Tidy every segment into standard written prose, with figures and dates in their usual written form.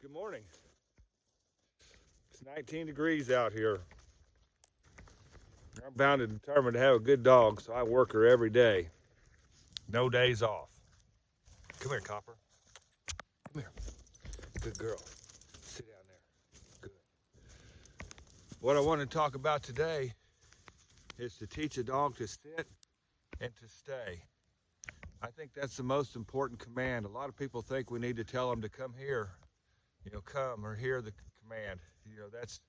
Good morning. It's 19 degrees out here. I'm bound and determined to have a good dog, so I work her every day. No days off. Come here, Copper. Come here. Good girl. Sit down there. Good. What I want to talk about today is to teach a dog to sit and to stay. I think that's the most important command. A lot of people think we need to tell them to come here, come or hear the command. That's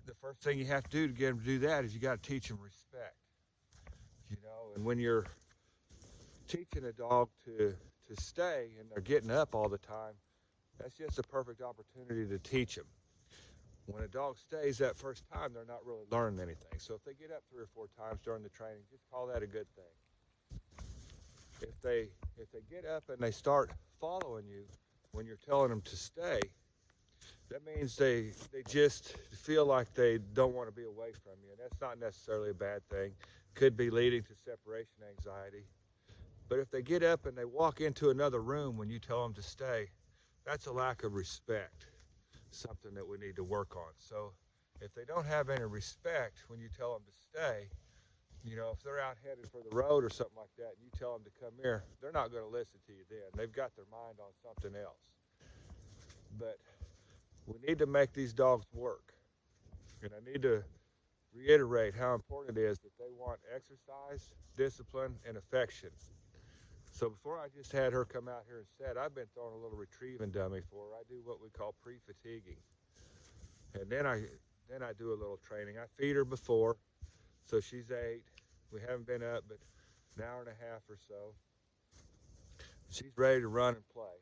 the first thing you have to do to get them to do that is you got to teach them respect. And when you're teaching a dog to stay and they're getting up all the time, that's just a perfect opportunity to teach them. When a dog stays that first time, they're not really learning anything. So if they get up 3 or 4 times during the training, just call that a good thing. If they get up and they start following you when you're telling them to stay, that means they just feel like they don't want to be away from you. And that's not necessarily a bad thing. Could be leading to separation anxiety. But if they get up and they walk into another room when you tell them to stay, that's a lack of respect, something that we need to work on. So if they don't have any respect when you tell them to stay, if they're out headed for the road or something like that and you tell them to come here, they're not going to listen to you then. They've got their mind on something else. But we need to make these dogs work. And I need to reiterate how important it is that they want exercise, discipline, and affection. So before I just had her come out here and sit, I've been throwing a little retrieving dummy for her. I do what we call pre-fatiguing. And then I do a little training. I feed her before, so she's 8. We haven't been up but an hour and a half or so. She's ready to run and play.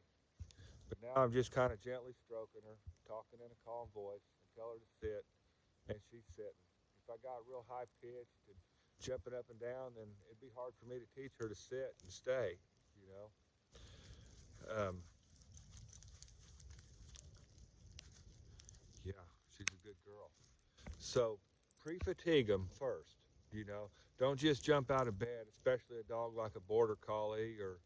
But now I'm just kind of gently stroking her, talking in a calm voice, and tell her to sit, and she's sitting. If I got real high pitched and jumping up and down, then it'd be hard for me to teach her to sit and stay, Yeah, she's a good girl. So pre-fatigue them first, Don't just jump out of bed, especially a dog like a Border Collie or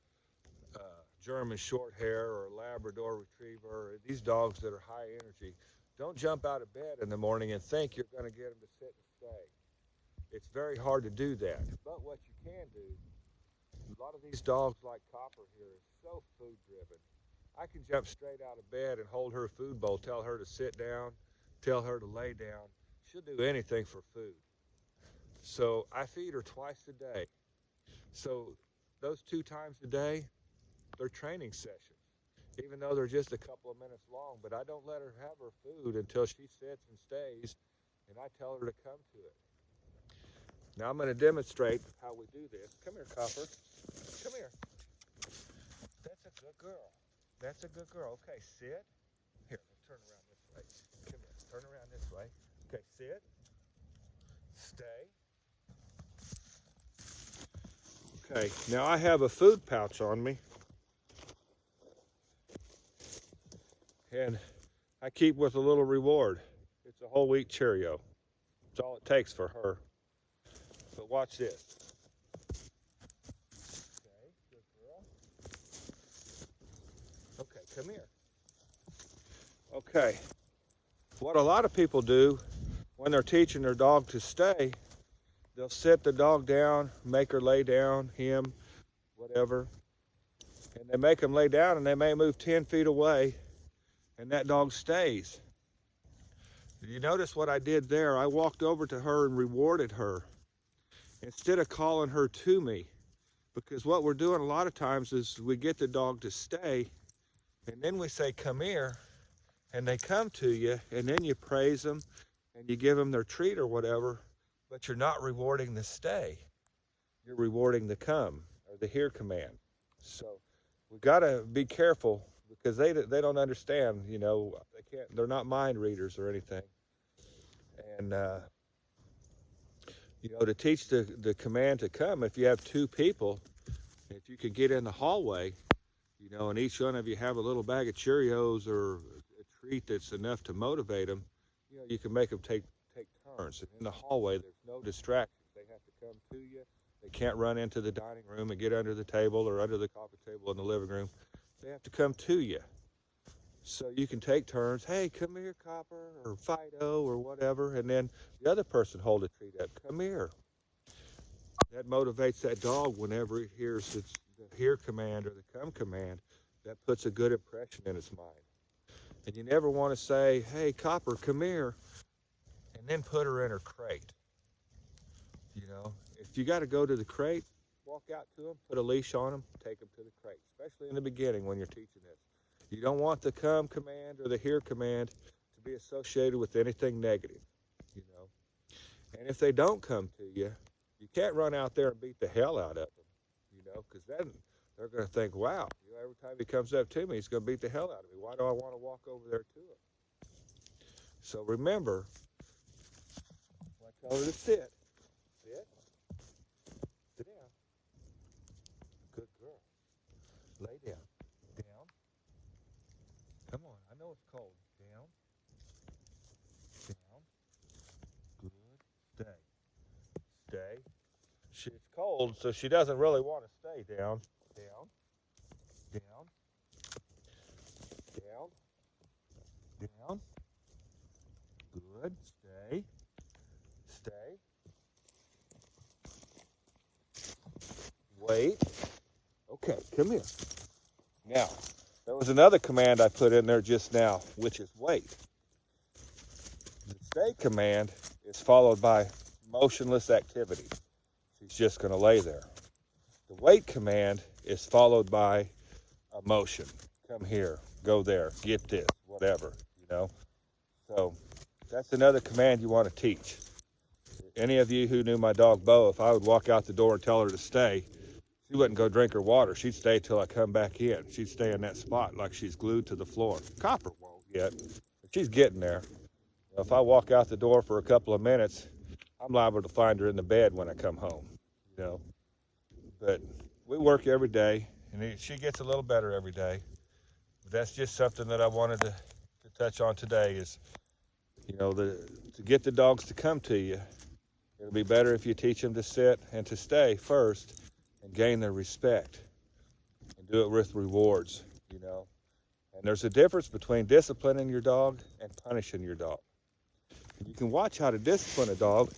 German short hair or a Labrador Retriever, or these dogs that are high energy. Don't jump out of bed in the morning and think you're going to get them to sit and stay. It's very hard to do that. But what you can do, a lot of these dogs like Copper here is so food driven. I can jump straight out of bed and hold her food bowl, tell her to sit down, tell her to lay down. She'll do anything for food. So I feed her twice a day. So those 2 times a day, they're training sessions, even though they're just a couple of minutes long. But I don't let her have her food until she sits and stays, and I tell her to come to it. Now I'm going to demonstrate how we do this. Come here, Copper. Come here. That's a good girl. That's a good girl. Okay, sit. Here, let's turn around this way. Come here. Turn around this way. Okay, sit. Stay. Okay, now I have a food pouch on me. And I keep with a little reward. It's a whole wheat Cheerio. That's all it takes for her. But watch this. Okay, good girl. Okay, come here. Okay. What a lot of people do when they're teaching their dog to stay, they'll sit the dog down, make her lay down, him, whatever. And they make them lay down and they may move 10 feet away and that dog stays. You notice what I did there? I walked over to her and rewarded her instead of calling her to me. Because what we're doing a lot of times is we get the dog to stay and then we say, come here, and they come to you, and then you praise them and you give them their treat or whatever, but you're not rewarding the stay. You're rewarding the come or the here command. So we got to be careful because they don't understand, they're not mind readers or anything. And, to teach the command to come, if you have 2 people, if you can get in the hallway, and each one of you have a little bag of Cheerios or a treat that's enough to motivate them, you can make them take turns. And in the hallway, there's no distractions. They have to come to you. They can't run into the dining room and get under the table or under the coffee table in the living room. They have to come to you. So you can take turns. Hey, come here, Copper, or Fido, or whatever. And then the other person hold a treat up. Come here. That motivates that dog whenever it hears the here command or the come command. That puts a good impression in its mind. And you never want to say, hey, Copper, come here, and then put her in her crate. You know, if you got to go to the crate, walk out to them, put a leash on them, take them to the crate, especially in the beginning when you're teaching this. You don't want the come command or the here command to be associated with anything negative, you know. And if they don't come to you, you can't run out there and beat the hell out of them, you know, because then they're going to think, wow, you know, every time he comes up to me, he's going to beat the hell out of me. Why do I want to walk over there to him? So remember, I tell her to sit. Sit. Sit down. Good girl. Lay down. Down. Come on. I know it's cold. Down. Down. Good. Stay. Stay. She's cold, so she doesn't really want to stay down. Down. Down. Down. Down. Good. Stay. Stay. Wait. Okay, come here. Now, there was another command I put in there just now, which is wait. The stay command is followed by motionless activity. She's just going to lay there. The wait command is followed by a motion. Come here, go there, get this, whatever, you know. So that's another command you want to teach. Any of you who knew my dog Bo, if I would walk out the door and tell her to stay, she wouldn't go drink her water. She'd stay till I come back in. She'd stay in that spot like she's glued to the floor. Copper won't yet, but she's getting there. If I walk out the door for a couple of minutes, I'm liable to find her in the bed when I come home, you know. But we work every day, and she gets a little better every day. But that's just something that I wanted to touch on today is, you know, to get the dogs to come to you, it'll be better if you teach them to sit and to stay first and gain their respect and do it with rewards, you know. And there's a difference between disciplining your dog and punishing your dog. And you can watch how to discipline a dog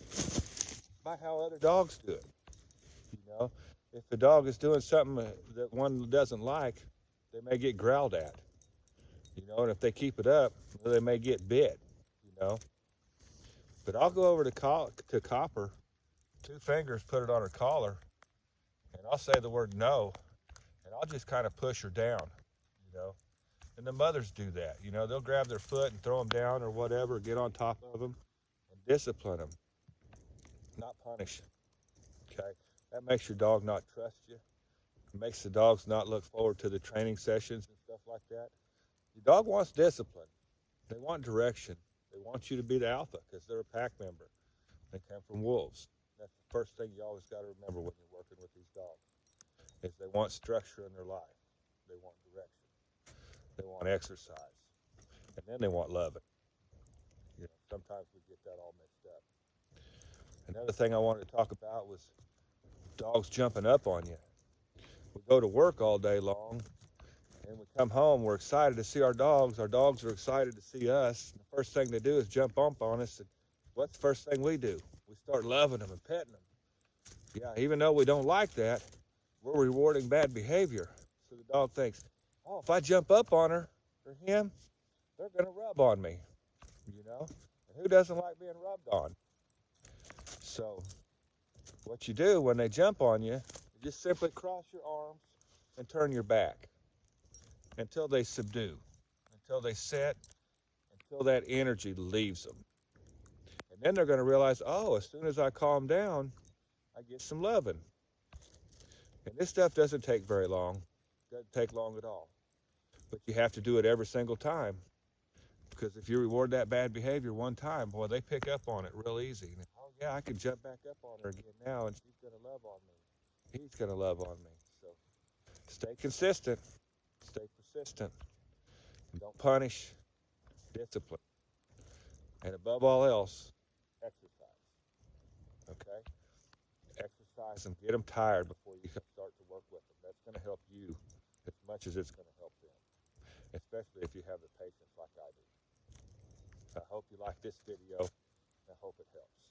by how other dogs do it, you know. If the dog is doing something that one doesn't like, they may get growled at, you know, and if they keep it up, they may get bit, you know. But I'll go over to Copper, 2 fingers, put it on her collar, and I'll say the word no, and I'll just kind of push her down, you know. And the mothers do that, you know. They'll grab their foot and throw them down or whatever, get on top of them and discipline them, not punish, okay? That makes your dog not trust you. It makes the dogs not look forward to the training sessions and stuff like that. Your dog wants discipline. They want direction. They want you to be the alpha because they're a pack member. They come from wolves. That's the first thing you always got to remember when you're working with these dogs is they want structure in their life. They want direction. They want exercise. And then they want loving. You know, sometimes we get that all mixed up. Another thing I wanted to talk about was dogs jumping up on you. We go to work all day long, and we come home, we're excited to see our dogs. Our dogs are excited to see us. And the first thing they do is jump up on us. And what's the first thing we do? We start loving them and petting them. Yeah, even though we don't like that, we're rewarding bad behavior. So the dog thinks, oh, if I jump up on her or him, they're going to rub on me, you know? And who doesn't like being rubbed on? So what you do when they jump on you, you just simply cross your arms and turn your back until they subdue, until they sit, until that energy leaves them. And then they're going to realize, oh, as soon as I calm down, I get some loving. And this stuff doesn't take very long. It doesn't take long at all. But you have to do it every single time. Because if you reward that bad behavior one time, boy, they pick up on it real easy. And, oh, yeah, I can jump back up on her again now, and she's going to love on me. He's going to love on me. So stay consistent. Stay persistent. Don't punish. Discipline. And above all else, exercise. Okay? Exercise them. Get them tired before you start to work with them. That's going to help you as much as it's going to help them. especially if you have the patience like I do. I hope you like this video. I hope it helps.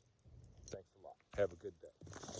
Thanks a lot. Have a good day.